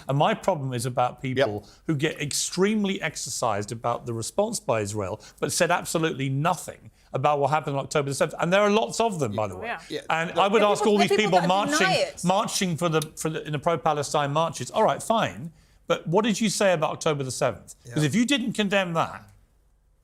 And my problem is about people who get extremely exercised about the response by Israel, but said absolutely nothing about what happened on October the 7th. And there are lots of them, by the way. And I would ask all these people marching in the pro-Palestine marches, all right, fine, but what did you say about October the 7th? Because if you didn't condemn that,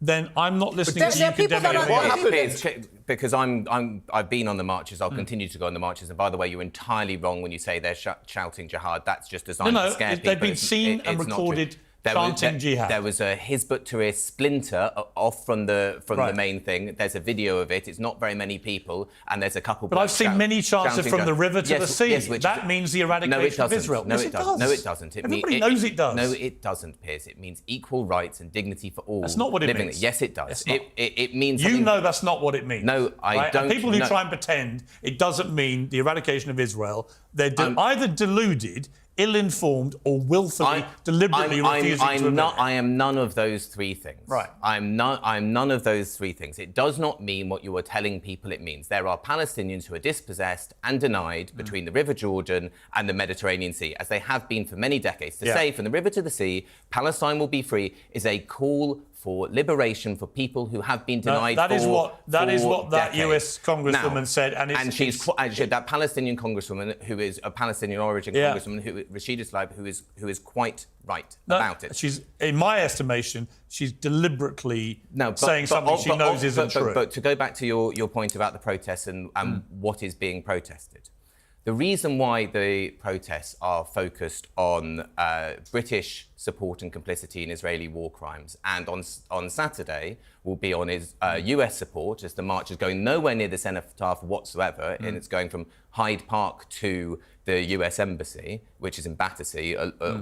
then I'm not listening to you condemning it. What happened is, because I've been on the marches, I'll continue to go on the marches. And by the way, you're entirely wrong when you say they're shouting jihad. That's just designed to scare people. They've been seen and recorded chanting jihad. There was a Hizb ut-Tahrir splinter off from the main thing. There's a video of it. It's not very many people, and there's a couple. But I've seen many chances from the river to the sea. that means the eradication of Israel. No, it doesn't. No, it doesn't. Everybody knows it does. No, it doesn't, Piers. It means equal rights and dignity for all. That's not what it means. Yes, it does. It means you know that's not what it means. No, I don't. And people who try and pretend it doesn't mean the eradication of Israel, they're either deluded, ill-informed, or willfully, deliberately refusing to admit. I am none of those three things. Right. I'm none of those three things. It does not mean what you are telling people it means. There are Palestinians who are dispossessed and denied between the River Jordan and the Mediterranean Sea, as they have been for many decades. To say from the river to the sea, Palestine will be free is a call for liberation for people who have been denied that is what that decades. US congresswoman said, and she's that Palestinian congresswoman who is a Palestinian origin congresswoman, Rashida Tlaib, who is quite right about it. She's, in my estimation, she's deliberately saying something she knows isn't true. But to go back to your point about the protests and what is being protested. The reason why the protests are focused on British support and complicity in Israeli war crimes, and on Saturday will be on US support, as the march is going nowhere near the cenotaph whatsoever, and it's going from Hyde Park to the US Embassy, which is in Battersea,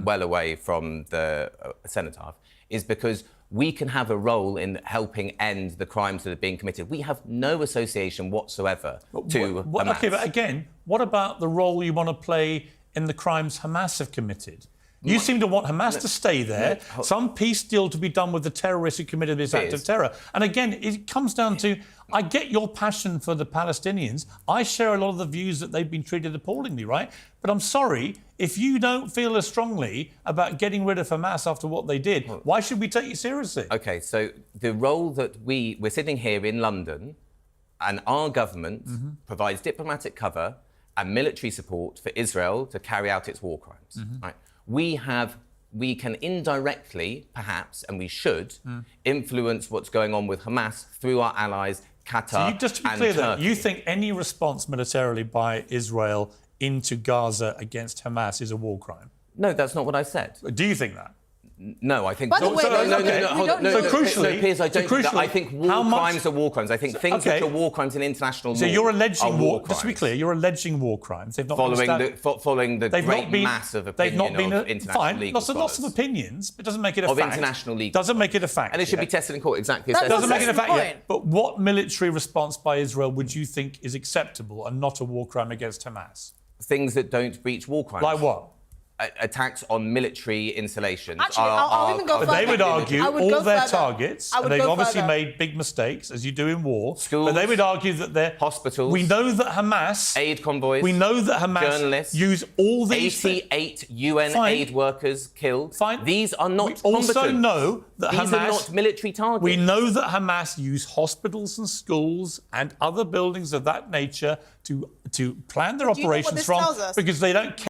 well away from the cenotaph, is because we can have a role in helping end the crimes that are being committed. We have no association whatsoever to Hamas. OK, but again, what about the role you want to play in the crimes Hamas have committed? You seem to want Hamas to stay there, some peace deal to be done with the terrorists who committed this act of terror. And again, it comes down to, I get your passion for the Palestinians. I share a lot of the views that they've been treated appallingly, right? But I'm sorry, if you don't feel as strongly about getting rid of Hamas after what they did, why should we take you seriously? OK, so the role that we're sitting here in London, and our government provides diplomatic cover and military support for Israel to carry out its war crimes, right? We can indirectly, perhaps, and we should, influence what's going on with Hamas through our allies, Qatar and just to be clear, Turkey. You think any response militarily by Israel into Gaza against Hamas is a war crime? No, that's not what I said. Do you think that? No, I think... By the way, crucially... Piers, I don't think that. I think war crimes are war crimes. I think things which are war crimes in international law. So you're alleging war crimes. Just to be clear, you're alleging war crimes. They've not following the great mass of opinion of international legal scholars. Lots of opinions, but it doesn't make it a fact. Of international legal doesn't make it a fact. And it should be tested in court, exactly. That doesn't make it a fact yet. But what military response by Israel would you think is acceptable and not a war crime against Hamas? Things that don't breach war crimes. Like what? Attacks on military installations. Actually, I'll even go further. But they would argue all their targets, and they've obviously made big mistakes, as you do in war. Schools, but they would argue that they're... Hospitals. We know that Hamas... Aid convoys. We know that Hamas journalists, use all these... 88 UN aid workers killed. Fine. These are not We also know that These are not military targets. We know that Hamas use hospitals and schools and other buildings of that nature to plan their operations from, because they don't care.